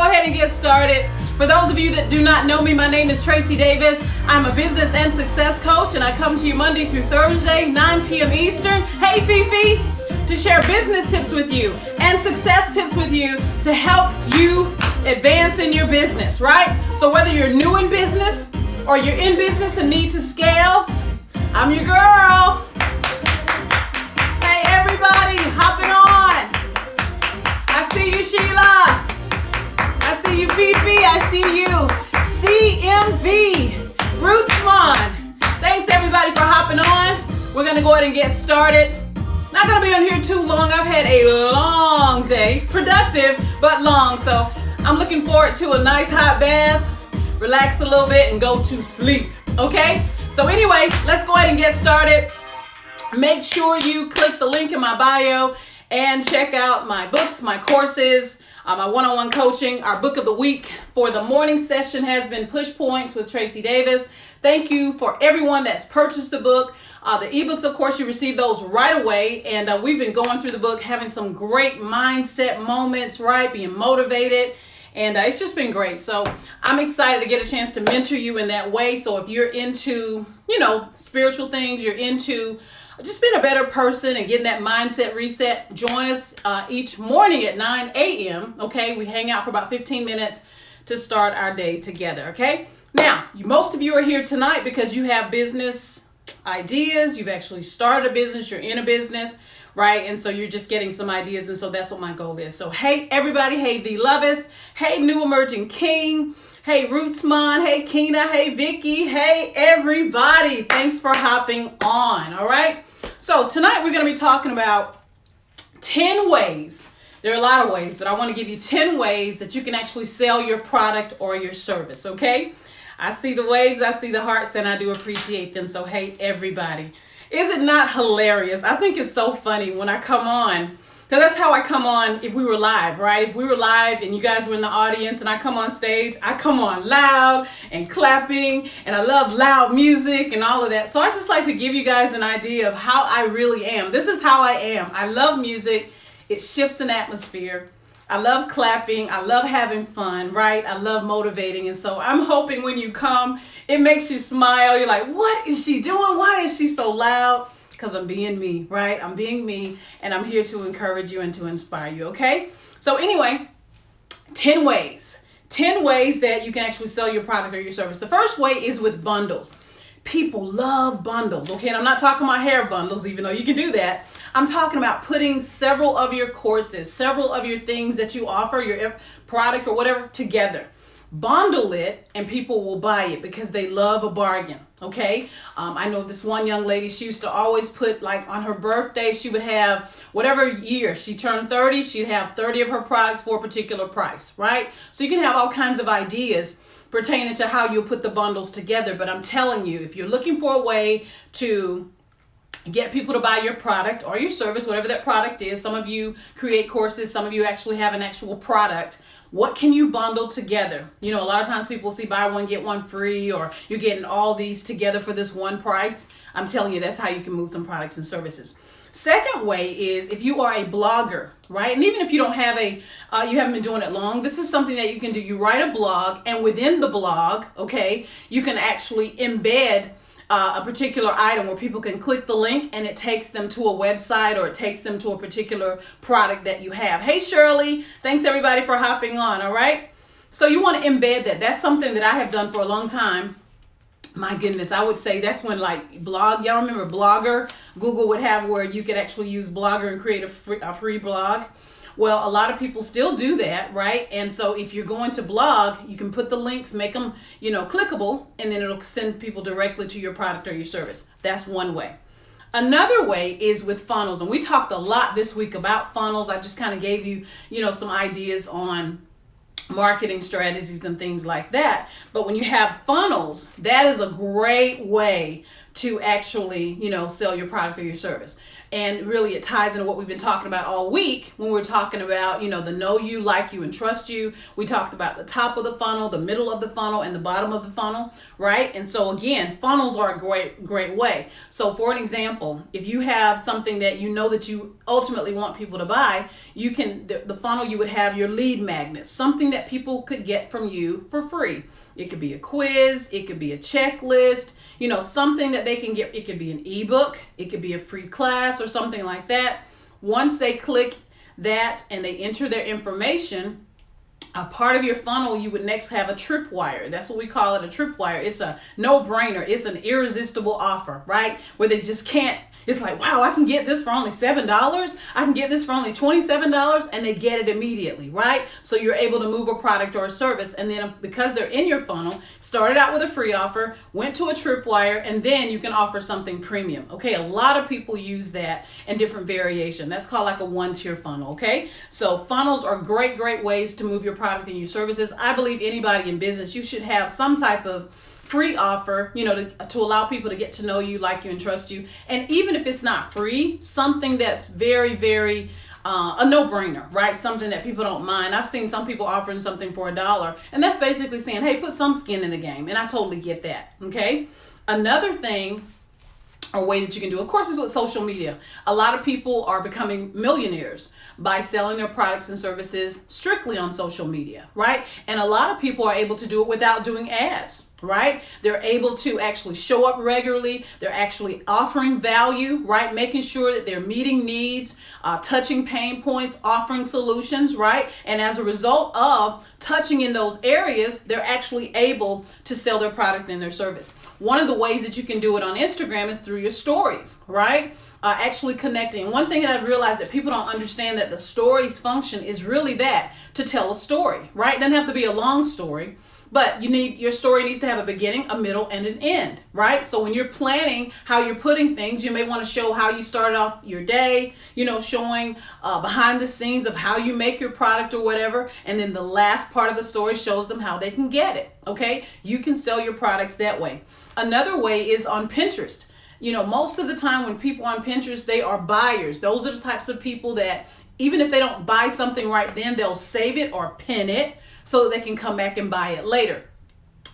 ahead and get started. For those of you that do not know me, my name is Tracie Davis. I'm a business and success coach, and I come to you Monday through Thursday, 9 p.m. Eastern. Hey, Fifi! To share business tips with you and success tips with you to help you advance in your business, right? So whether you're new in business or you're in business and need to scale, I'm your girl. Hey, everybody, hopping on. I see you, Sheila. I see you, Fifi. I see you, CMV, Rootsmon. Thanks, everybody, for hopping on. We're going to go ahead and get started. Not going to be on here too long. I've had a long day. Productive, but long. So I'm looking forward to a nice hot bath, relax a little bit, and go to sleep. Okay? So anyway, let's go ahead and get started. Make sure you click the link in my bio and check out my books, my courses, my one-on-one coaching. Our book of the week for the morning session has been Push Points with Tracie Davis. Thank you for everyone that's purchased the book. The ebooks, of course, you receive those right away. And we've been going through the book, having some great mindset moments, right? Being motivated. And it's just been great. So I'm excited to get a chance to mentor you in that way. So if you're into, spiritual things, you're into just being a better person and getting that mindset reset, join us each morning at 9 a.m. Okay, we hang out for about 15 minutes to start our day together. Okay, now most of you are here tonight because you have business ideas. You've actually started a business. You're in a business, right? And so you're just getting some ideas. And so that's what my goal is. So hey, everybody. Hey, The Lovest. Hey, New Emerging King. Hey, Rootsmon. Hey, Keena. Hey, Vicky. Hey, everybody. Thanks for hopping on. All right. So tonight we're going to be talking about 10 ways. There are a lot of ways, but I want to give you 10 ways that you can actually sell your product or your service, okay? I see the waves, I see the hearts, and I do appreciate them. So, hey, everybody. Is it not hilarious? I think it's so funny when I come on, because that's how I come on if we were live, right? If we were live and you guys were in the audience and I come on stage, I come on loud and clapping, and I love loud music and all of that. So I just like to give you guys an idea of how I really am. This is how I am. I love music. It shifts an atmosphere. I love clapping. I love having fun, right? I love motivating. And so I'm hoping when you come, it makes you smile. You're like, what is she doing? Why is she so loud? Because I'm being me, right? I'm being me, and I'm here to encourage you and to inspire you, okay? So anyway, 10 ways. 10 ways that you can actually sell your product or your service. The first way is with bundles. People love bundles, okay? And I'm not talking about hair bundles, even though you can do that. I'm talking about putting several of your courses, several of your things that you offer, your product or whatever, together. Bundle it, and people will buy it because they love a bargain. Okay. I know this one young lady, she used to always put, like, on her birthday, she would have whatever year she turned 30, she'd have 30 of her products for a particular price, right? So you can have all kinds of ideas pertaining to how you put the bundles together. But I'm telling you, if you're looking for a way to get people to buy your product or your service, whatever that product is, some of you create courses, some of you actually have an actual product. What can you bundle together? A lot of times people see buy one, get one free, or you're getting all these together for this one price. I'm telling you, that's how you can move some products and services. Second way is if you are a blogger, right? And even if you don't have you haven't been doing it long, this is something that you can do. You write a blog, and within the blog, okay, you can actually embed a particular item where people can click the link and it takes them to a website, or it takes them to a particular product that you have. Hey, Shirley, thanks everybody for hopping on, all right? So you want to embed that. That's something that I have done for a long time. My goodness, I would say that's when, like, blog, y'all remember Blogger? Google would have where you could actually use Blogger and create a free blog. Well, a lot of people still do that, right? And so if you're going to blog, you can put the links, make them, clickable, and then it'll send people directly to your product or your service. That's one way. Another way is with funnels. And we talked a lot this week about funnels. I just kind of gave you, some ideas on marketing strategies and things like that. But when you have funnels, that is a great way to actually, sell your product or your service. And really it ties into what we've been talking about all week when we're talking about, the know you, like you, and trust you. We talked about the top of the funnel, the middle of the funnel, and the bottom of the funnel, right? And so again, funnels are a great way. So for an example, if you have something that you know that you ultimately want people to buy, you can, the funnel, you would have your lead magnets, something that people could get from you for free. It could be a quiz, it could be a checklist, something that they can get. It could be an ebook, it could be a free class or something like that. Once they click that and they enter their information, a part of your funnel, you would next have a tripwire. That's what we call it, a tripwire. It's a no-brainer. It's an irresistible offer, right? Where they just can't. It's like, wow, I can get this for only $7. I can get this for only $27, and they get it immediately, right? So you're able to move a product or a service, and then because they're in your funnel, started out with a free offer, went to a tripwire, and then you can offer something premium. Okay, a lot of people use that in different variation. That's called like a one-tier funnel. Okay, so funnels are great ways to move your product and your services. I believe anybody in business, you should have some type of free offer, to allow people to get to know you, like you, and trust you. And even if it's not free, something that's very, very a no-brainer, right? Something that people don't mind. I've seen some people offering something for $1, and that's basically saying, hey, put some skin in the game. And I totally get that. Okay. Another thing, a way that you can do, of course, is with social media. A lot of people are becoming millionaires by selling their products and services strictly on social media, right? And a lot of people are able to do it without doing ads, right? They're able to actually show up regularly. They're actually offering value, right? Making sure that they're meeting needs, touching pain points, offering solutions, right? And as a result of touching in those areas, they're actually able to sell their product and their service. One of the ways that you can do it on Instagram is through your stories, right? Actually connecting. One thing that I've realized that people don't understand, that the stories function is really that, to tell a story, right? It doesn't have to be a long story, but your story needs to have a beginning, a middle, and an end, right? So when you're planning how you're putting things, you may want to show how you started off your day, showing behind the scenes of how you make your product or whatever. And then the last part of the story shows them how they can get it, okay? You can sell your products that way. Another way is on Pinterest. Most of the time when people on Pinterest, they are buyers. Those are the types of people that even if they don't buy something right then, they'll save it or pin it so that they can come back and buy it later.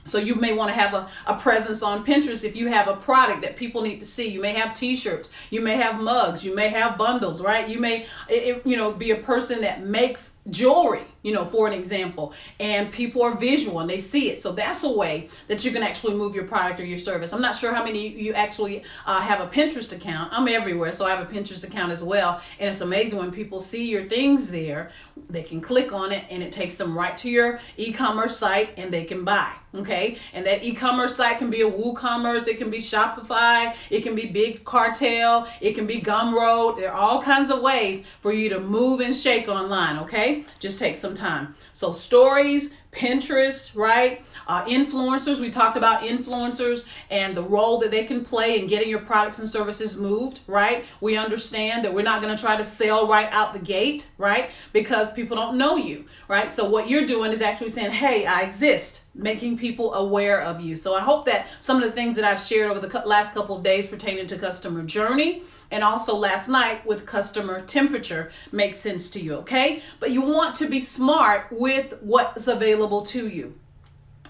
So you may want to have a presence on Pinterest if you have a product that people need to see. You may have t-shirts, you may have mugs, you may have bundles, right? You may, be a person that makes jewelry, for an example, and people are visual and they see it. So that's a way that you can actually move your product or your service. I'm not sure how many you actually have a Pinterest account. I'm everywhere, so I have a Pinterest account as well. And it's amazing when people see your things there, they can click on it and it takes them right to your e-commerce site and they can buy. Okay, and that e-commerce site can be a WooCommerce, it can be Shopify, it can be Big Cartel, it can be Gumroad. There are all kinds of ways for you to move and shake online. Okay, just take some time. So stories, Pinterest, right? Influencers, we talked about influencers and the role that they can play in getting your products and services moved, right? We understand that we're not going to try to sell right out the gate, right? Because people don't know you, right? So what you're doing is actually saying, hey, I exist, making people aware of you. So I hope that some of the things that I've shared over the last couple of days pertaining to customer journey and also last night with customer temperature makes sense to you, okay? But you want to be smart with what's available to you.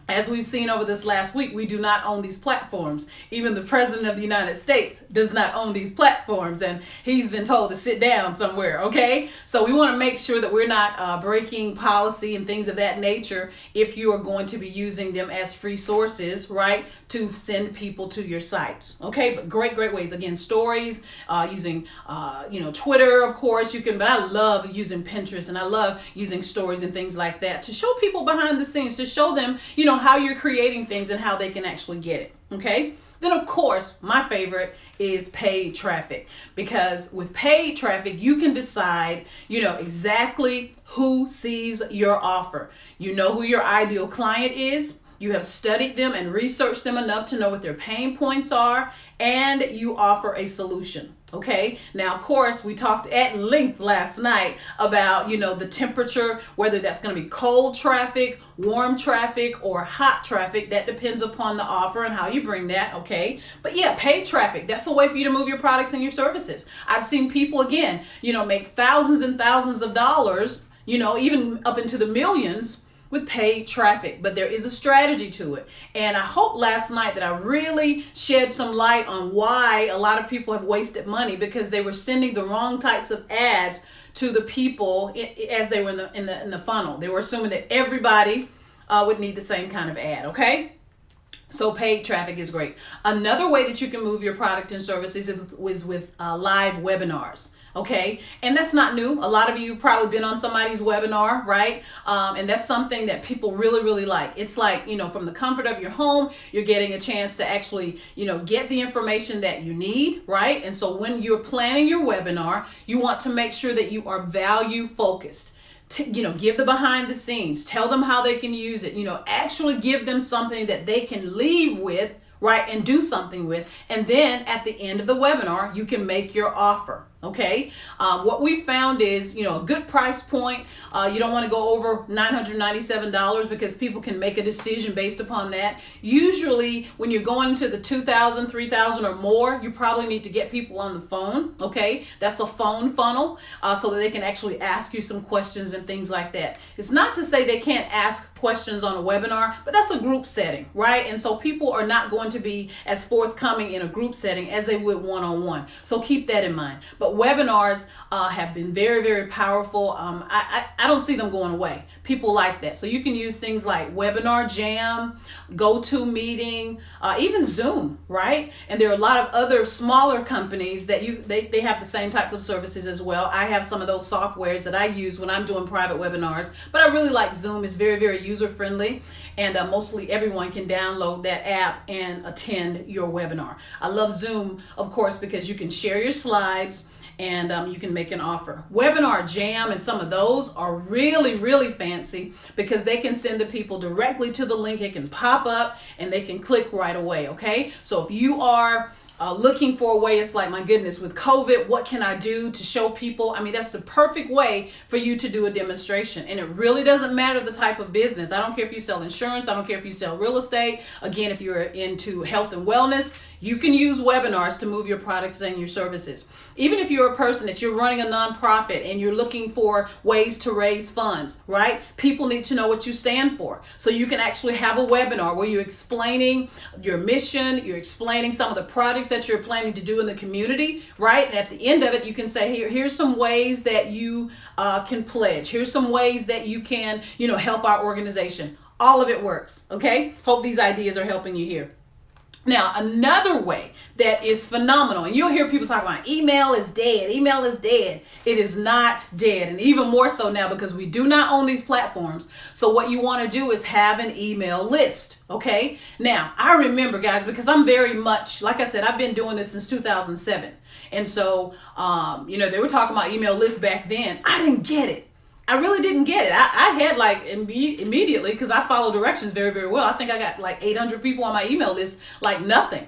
As we've seen over this last week, we do not own these platforms. Even the President of the United States does not own these platforms, and he's been told to sit down somewhere, okay? So we want to make sure that we're not breaking policy and things of that nature if you are going to be using them as free sources, right, to send people to your sites, okay? But great ways. Again, stories, using, Twitter, of course, you can, but I love using Pinterest and I love using stories and things like that to show people behind the scenes, to show them, how you're creating things and how they can actually get it, okay? Then, of course, my favorite is paid traffic, because with paid traffic, you can decide, exactly who sees your offer. You know who your ideal client is. You have studied them and researched them enough to know what their pain points are, and you offer a solution. Okay. Now, of course, we talked at length last night about, the temperature, whether that's going to be cold traffic, warm traffic, or hot traffic. That depends upon the offer and how you bring that. Okay. But yeah, paid traffic. That's a way for you to move your products and your services. I've seen people, again, make thousands and thousands of dollars, even up into the millions with paid traffic, but there is a strategy to it. And I hope last night that I really shed some light on why a lot of people have wasted money, because they were sending the wrong types of ads to the people as they were in the funnel. They were assuming that everybody would need the same kind of ad. Okay. So paid traffic is great. Another way that you can move your product and services is with live webinars. Okay. And that's not new. A lot of you have probably been on somebody's webinar, right? And that's something that people really, really like. It's like, from the comfort of your home, you're getting a chance to actually, get the information that you need, right? And so when you're planning your webinar, you want to make sure that you are value focused. Give the behind the scenes, tell them how they can use it, actually give them something that they can leave with, right? And do something with. And then at the end of the webinar, you can make your offer. Okay. What we found is, a good price point. You don't want to go over $997 because people can make a decision based upon that. Usually when you're going to the 2,000, 3,000 or more, you probably need to get people on the phone. Okay. That's a phone funnel so that they can actually ask you some questions and things like that. It's not to say they can't ask questions on a webinar, but that's a group setting, right? And so people are not going to be as forthcoming in a group setting as they would one-on-one. So keep that in mind. But webinars have been very, very powerful. I don't see them going away. People like that. So you can use things like Webinar Jam, GoToMeeting, even Zoom, right? And there are a lot of other smaller companies that they have the same types of services as well. I have some of those softwares that I use when I'm doing private webinars, but I really like Zoom. It's very, very user-friendly, and mostly everyone can download that app and attend your webinar. I love Zoom, of course, because you can share your slides, and you can make an offer. Webinar Jam and some of those are really, really fancy because they can send the people directly to the link. It can pop up and they can click right away. Okay. So if you are looking for a way, it's like, my goodness, with COVID, what can I do to show people? I mean, that's the perfect way for you to do a demonstration. And it really doesn't matter the type of business. I don't care if you sell insurance. I don't care if you sell real estate. Again, if you're into health and wellness, you can use webinars to move your products and your services. Even if you're a person that you're running a nonprofit and you're looking for ways to raise funds, right? People need to know what you stand for. So you can actually have a webinar where you're explaining your mission, you're explaining some of the projects that you're planning to do in the community, right? And at the end of it, you can say, here's some ways that you can pledge. Here's some ways that you can, help our organization. All of it works, okay? Hope these ideas are helping you here. Now, another way that is phenomenal, and you'll hear people talk about email is dead. Email is dead. It is not dead, and even more so now because we do not own these platforms. So what you want to do is have an email list, okay? Now, I remember, guys, because I'm very much, like I said, I've been doing this since 2007. And so, they were talking about email lists back then. I didn't get it. I really didn't get it. I had immediately, because I follow directions very, very well. I think I got like 800 people on my email list, like nothing.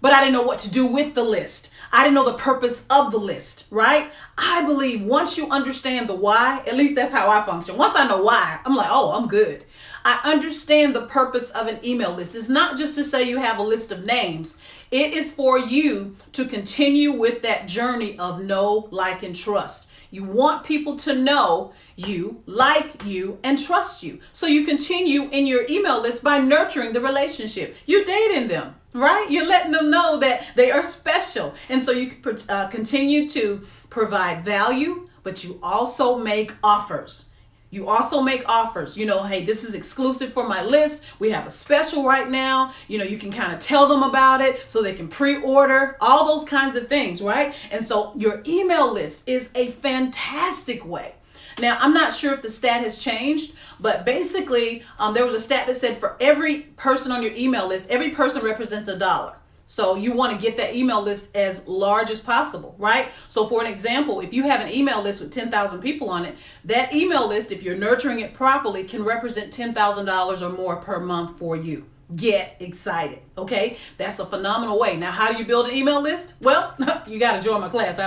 But I didn't know what to do with the list. I didn't know the purpose of the list, right? I believe once you understand the why, at least that's how I function. Once I know why, I'm like, oh, I'm good. I understand the purpose of an email list. It's not just to say you have a list of names. It is for you to continue with that journey of know, like, and trust. You want people to know you, like you, and trust you. So you continue in your email list by nurturing the relationship. You're dating them, right? You're letting them know that they are special. And so you can continue to provide value, but you also make offers. You also make offers, hey, this is exclusive for my list. We have a special right now. You can kind of tell them about it so they can pre-order, all those kinds of things, right? And so your email list is a fantastic way. Now, I'm not sure if the stat has changed, but basically there was a stat that said for every person on your email list, every person represents $1. So you want to get that email list as large as possible, right? So for an example, if you have an email list with 10,000 people on it, that email list, if you're nurturing it properly, can represent $10,000 or more per month for you. Get excited, okay? That's a phenomenal way. Now, how do you build an email list? Well, you got to join my class.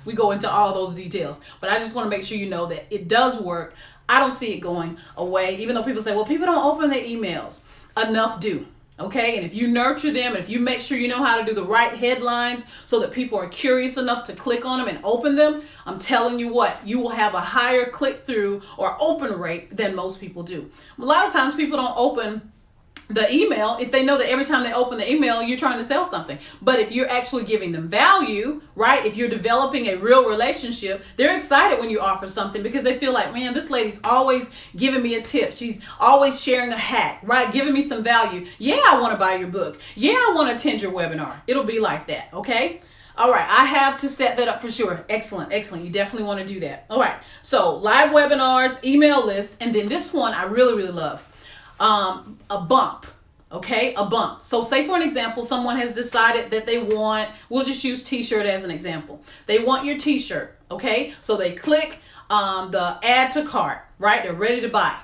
We go into all those details, but I just want to make sure you know that it does work. I don't see it going away, even though people say, well, people don't open their emails. Enough do. Okay, and if you nurture them, and if you make sure you know how to do the right headlines so that people are curious enough to click on them and open them, I'm telling you what, you will have a higher click-through or open rate than most people do. A lot of times people don't open the email if they know that every time they open the email, you're trying to sell something. But if you're actually giving them value, right? If you're developing a real relationship, they're excited when you offer something because they feel like, man, this lady's always giving me a tip. She's always sharing a hack, right? Giving me some value. Yeah, I want to buy your book. Yeah, I want to attend your webinar. It'll be like that, okay? All right, I have to set that up for sure. Excellent, excellent. You definitely want to do that. All right, so live webinars, email list, and then this one I really, really love. A bump, okay? A bump. So say for an example, someone has decided that they want, we'll just use t-shirt as an example. They want your t-shirt, okay? So they click the add to cart, right? They're ready to buy.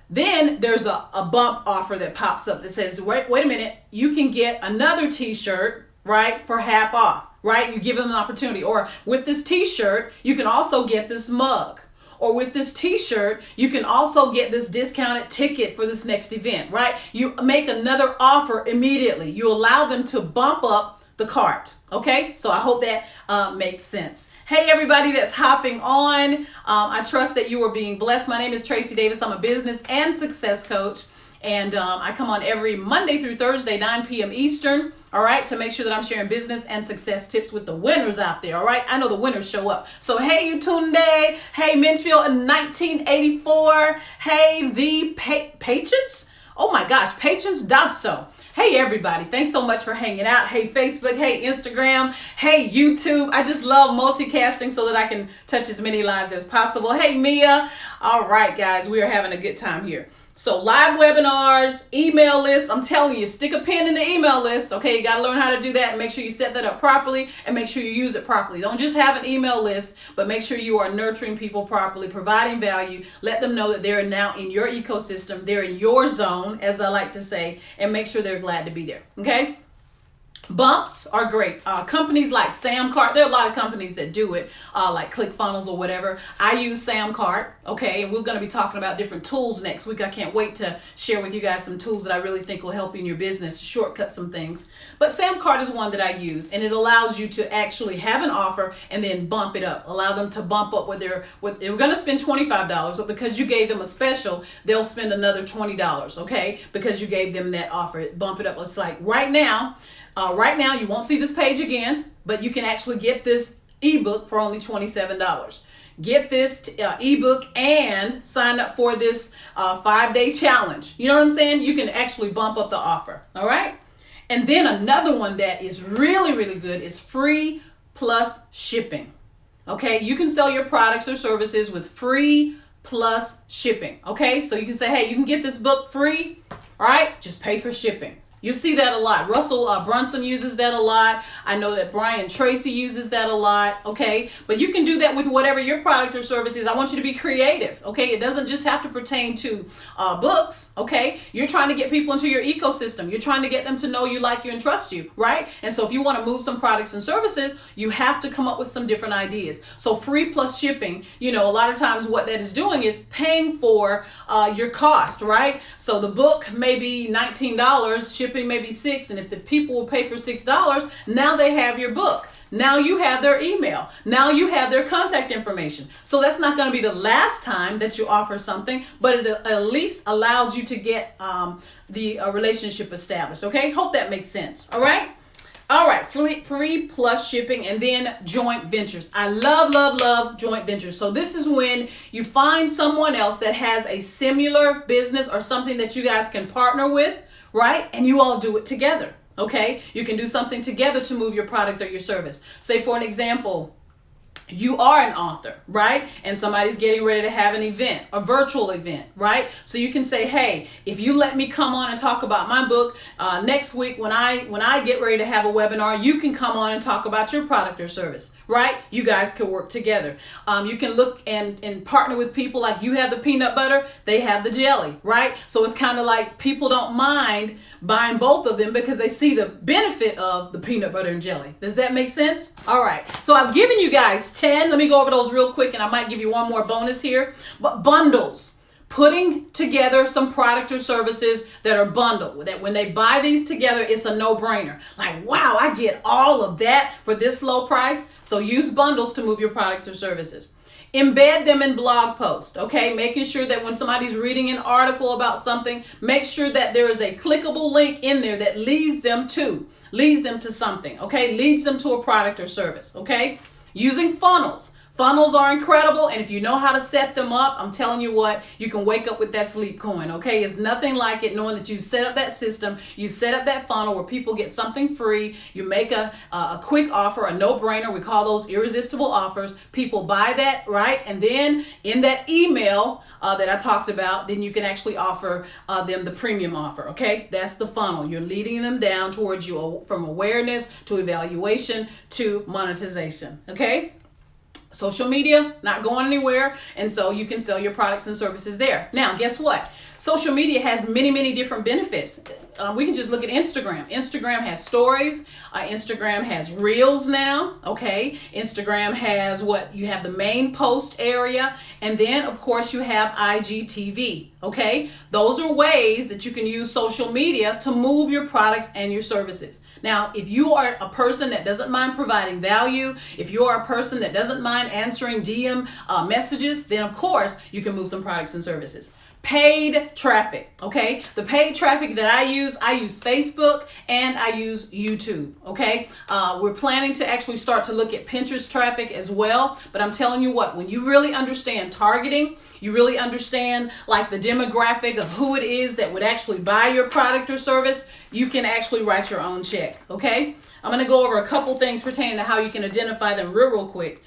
Then there's a bump offer that pops up that says, wait a minute, you can get another t-shirt, right, for half off, right? You give them an opportunity. Or with this t-shirt, you can also get this mug. Or with this t-shirt, you can also get this discounted ticket for this next event, right? You make another offer immediately. You allow them to bump up the cart, okay? So I hope that makes sense. Hey, everybody that's hopping on. I trust that you are being blessed. My name is Tracie Davis. I'm a business and success coach. And I come on every Monday through Thursday, 9 p.m. Eastern, all right, to make sure that I'm sharing business and success tips with the winners out there, all right? I know the winners show up. So, hey, Utunde. Hey, Minchfield in 1984. Hey, the Patience. Oh, my gosh, Patience Dobso. Hey, everybody. Thanks so much for hanging out. Hey, Facebook. Hey, Instagram. Hey, YouTube. I just love multicasting so that I can touch as many lives as possible. Hey, Mia. All right, guys, we are having a good time here. So live webinars, email list, I'm telling you, stick a pin in the email list. Okay, you got to learn how to do that and make sure you set that up properly and make sure you use it properly. Don't just have an email list, but make sure you are nurturing people properly, providing value. Let them know that they're now in your ecosystem. They're in your zone, as I like to say, and make sure they're glad to be there. Okay? Bumps are great. Companies like Samcart, there are a lot of companies that do it, like ClickFunnels or whatever. I use Samcart, okay, and we're going to be talking about different tools next week. I can't wait to share with you guys some tools that I really think will help you in your business, shortcut some things. But Samcart is one that I use, and it allows you to actually have an offer and then bump it up. Allow them to bump up they're going to spend $25, but because you gave them a special, they'll spend another $20, okay, because you gave them that offer. Bump it up. It's like right now, you won't see this page again, but you can actually get this ebook for only $27. Get this ebook and sign up for this 5-day challenge. You know what I'm saying? You can actually bump up the offer. All right. And then another one that is really, really good is free plus shipping. Okay. You can sell your products or services with free plus shipping. Okay. So you can say, hey, you can get this book free. All right. Just pay for shipping. You see that a lot. Russell Brunson uses that a lot. I know that Brian Tracie uses that a lot, okay? But you can do that with whatever your product or service is. I want you to be creative, okay? It doesn't just have to pertain to books, okay? You're trying to get people into your ecosystem. You're trying to get them to know you, like you, and trust you, right? And so if you want to move some products and services, you have to come up with some different ideas. So free plus shipping, you know, a lot of times what that is doing is paying for your cost, right? So the book may be $19, shipping maybe $6, and if the people will pay for $6, now they have your book. Now you have their email. Now you have their contact information. So that's not going to be the last time that you offer something, but it at least allows you to get the relationship established. Okay, hope that makes sense. All right. All right, free plus shipping, and then joint ventures. I love joint ventures. So this is when you find someone else that has a similar business or something that you guys can partner with, right? And you all do it together, okay? You can do something together to move your product or your service. Say for an example, You are an author, right? And somebody's getting ready to have an event, a virtual event, right? So you can say, hey, if you let me come on and talk about my book next week when I get ready to have a webinar, you can come on and talk about your product or service, right? You guys can work together. You can look and partner with people, like you have the peanut butter, they have the jelly, right? So it's kind of like people don't mind buying both of them because they see the benefit of the peanut butter and jelly. Does that make sense? All right. So I've given you guys 10. Let me go over those real quick, and I might give you one more bonus here. But bundles. Putting together some product or services that are bundled, that when they buy these together, it's a no-brainer. Like, wow, I get all of that for this low price. So use bundles to move your products or services. Embed them in blog posts, okay? Making sure that when somebody's reading an article about something, make sure that there is a clickable link in there that leads them to something, okay? Leads them to a product or service, okay? Using funnels. Funnels are incredible, and if you know how to set them up, I'm telling you what, you can wake up with that sleep coin, okay? It's nothing like it knowing that you set up that system, you set up that funnel where people get something free, you make a quick offer, a no-brainer. We call those irresistible offers. People buy that, right? And then in that email that I talked about, then you can actually offer them the premium offer, okay? That's the funnel. You're leading them down towards you from awareness to evaluation to monetization, okay? Social media, not going anywhere, and so you can sell your products and services there. Now, guess what? Social media has many, many different benefits. We can just look at Instagram. Instagram has stories. Instagram has reels now, okay? Instagram has you have the main post area, and then, of course, you have IGTV, okay? Those are ways that you can use social media to move your products and your services. Now, if you are a person that doesn't mind providing value, if you are a person that doesn't mind answering DM messages, then, of course, you can move some products and services. Paid traffic, okay? The paid traffic that I use Facebook and I use YouTube, okay? We're planning to actually start to look at Pinterest traffic as well, but I'm telling you what, when you really understand targeting, you really understand like the demographic of who it is that would actually buy your product or service, you can actually write your own check, okay? I'm going to go over a couple things pertaining to how you can identify them real quick.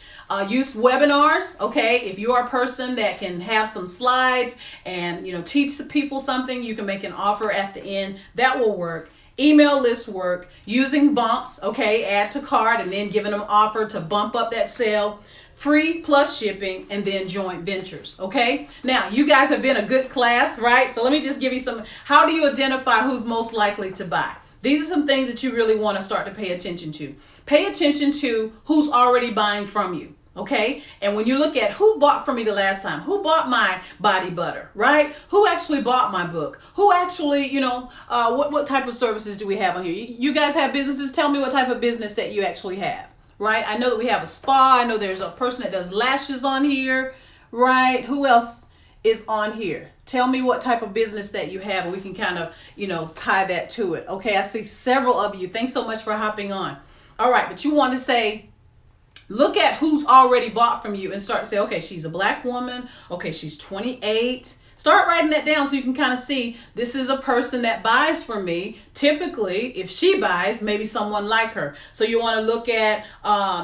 Use webinars, okay? If you are a person that can have some slides and, teach people something, you can make an offer at the end. That will work. Email list work. Using bumps, okay? Add to cart and then giving them offer to bump up that sale. Free plus shipping, and then joint ventures, okay? Now, you guys have been a good class, right? So let me just give you some, how do you identify who's most likely to buy? These are some things that you really want to start to pay attention to. Pay attention to who's already buying from you, okay? And when you look at who bought from me the last time, who bought my body butter, right? Who actually bought my book? Who actually, what type of services do we have on here? You guys have businesses? Tell me what type of business that you actually have, right? I know that we have a spa. I know there's a person that does lashes on here, right? Who else is on here? Tell me what type of business that you have, and we can kind of, tie that to it. Okay, I see several of you. Thanks so much for hopping on. All right, but you want to say, look at who's already bought from you and start to say, okay, she's a black woman. Okay, she's 28. Start writing that down so you can kind of see this is a person that buys from me. Typically, if she buys, maybe someone like her. So you want to look at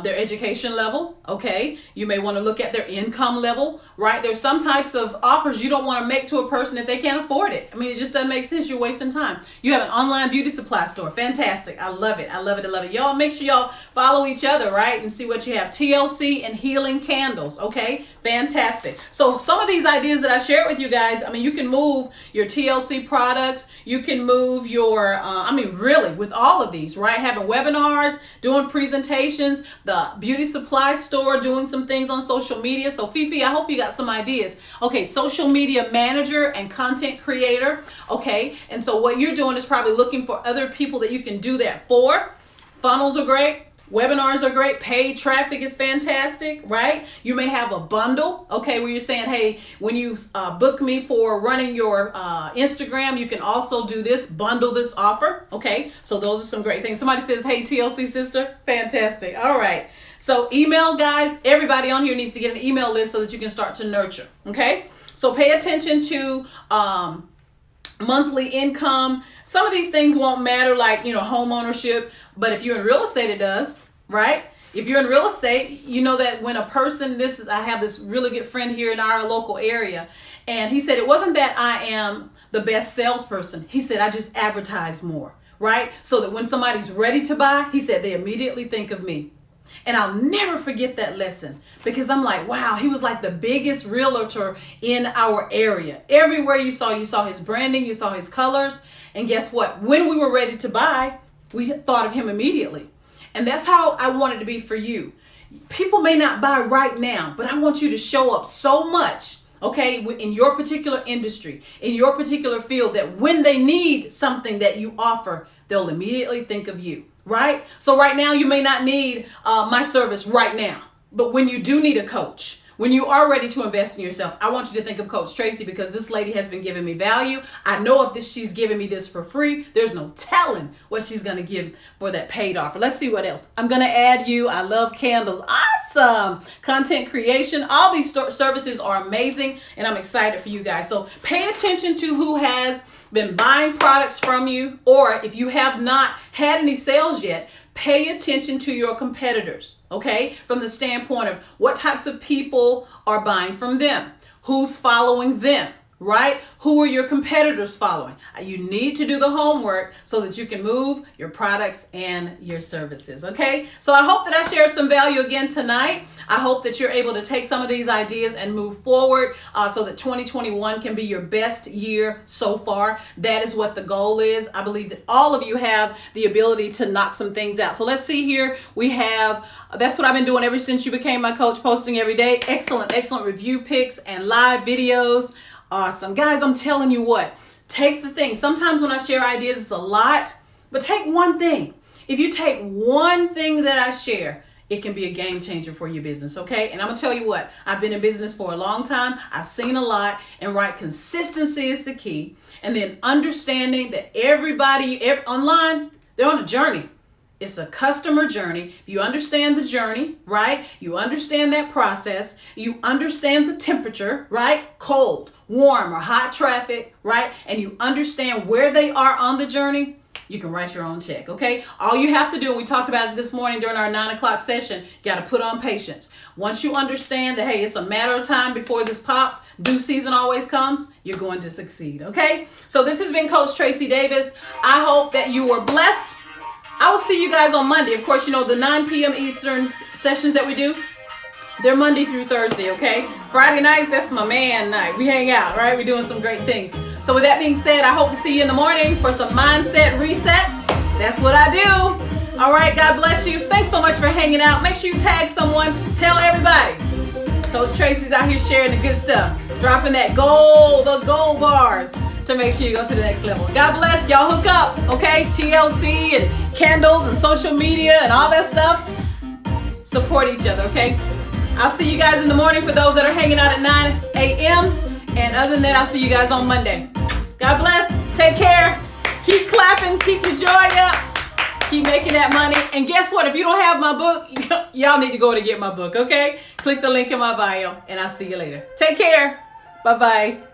their education level, okay? You may want to look at their income level, right? There's some types of offers you don't want to make to a person if they can't afford it. I mean, it just doesn't make sense. You're wasting time. You have an online beauty supply store. Fantastic. I love it. I love it. I love it. Y'all make sure y'all follow each other, right? And see what you have. TLC and healing candles, okay? Fantastic. So some of these ideas that I shared with you guys, I mean, you can move your TLC products. You can move your, really with all of these, right? Having webinars, doing presentations, the beauty supply store, doing some things on social media. So Fifi, I hope you got some ideas. Okay, social media manager and content creator. Okay, and so what you're doing is probably looking for other people that you can do that for. Funnels are great. Webinars are great. Paid traffic is fantastic, right? You may have a bundle, okay, where you're saying, hey, when you book me for running your Instagram, you can also do this, bundle this offer, okay? So those are some great things. Somebody says, hey, TLC sister. Fantastic. All right. So email, guys, everybody on here needs to get an email list so that you can start to nurture, okay? So pay attention to monthly income. Some of these things won't matter, like, home ownership, but if you're in real estate, it does, right? If you're in real estate, you know that when a person, I have this really good friend here in our local area, and he said it wasn't that I am the best salesperson. He said I just advertise more, right? So that when somebody's ready to buy, he said they immediately think of me. And I'll never forget that lesson, because I'm like, wow, he was like the biggest realtor in our area. Everywhere you saw his branding, you saw his colors. And guess what? When we were ready to buy, we thought of him immediately. And that's how I want it to be for you. People may not buy right now, but I want you to show up so much, okay, in your particular industry, in your particular field, that when they need something that you offer, they'll immediately think of you, right? So right now, you may not need my service right now, but when you do need a coach, when you are ready to invest in yourself, I want you to think of Coach Tracie, because this lady has been giving me value. I know if she's giving me this for free, there's no telling what she's going to give for that paid offer. Let's see what else. I'm going to add you. I love candles. Awesome. Content creation. All these services are amazing, and I'm excited for you guys. So pay attention to who has been buying products from you, or if you have not had any sales yet, pay attention to your competitors, okay? From the standpoint of what types of people are buying from them, who's following them, right? Who are your competitors following? You need to do the homework so that you can move your products and your services, okay? So I hope that I shared some value again tonight. I hope that you're able to take some of these ideas and move forward so that 2021 can be your best year so far. That is what the goal is. I believe that all of you have the ability to knock some things out. So let's see here. We have, that's what I've been doing ever since you became my coach, posting every day. Excellent review pics and live videos. Awesome. Guys, I'm telling you what, take the thing. Sometimes when I share ideas, it's a lot, but take one thing. If you take one thing that I share, it can be a game changer for your business, okay? And I'm going to tell you what, I've been in business for a long time. I've seen a lot, and right, consistency is the key. And then understanding that everybody online, they're on a journey. It's a customer journey. If you understand the journey, right? You understand that process. You understand the temperature, right? Cold, warm, or hot traffic, right? And you understand where they are on the journey, you can write your own check, okay? All you have to do, and we talked about it this morning during our 9 o'clock session, you got to put on patience. Once you understand that, hey, it's a matter of time before this pops, due season always comes, you're going to succeed, okay? So this has been Coach Tracie Davis. I hope that you were blessed. I will see you guys on Monday. Of course, you know, the 9 p.m. Eastern sessions that we do, they're Monday through Thursday, okay? Friday nights, that's my man night. We hang out, right? We're doing some great things. So with that being said, I hope to see you in the morning for some mindset resets. That's what I do. All right, God bless you. Thanks so much for hanging out. Make sure you tag someone. Tell everybody. Coach Tracie's out here sharing the good stuff. Dropping that gold, the gold bars to make sure you go to the next level. God bless. Y'all hook up, okay? TLC and candles and social media and all that stuff. Support each other, okay? I'll see you guys in the morning for those that are hanging out at 9 a.m. And other than that, I'll see you guys on Monday. God bless. Take care. Keep clapping. Keep your joy up. Keep making that money. And guess what? If you don't have my book, y'all need to go to get my book, okay? Click the link in my bio, and I'll see you later. Take care. Bye-bye.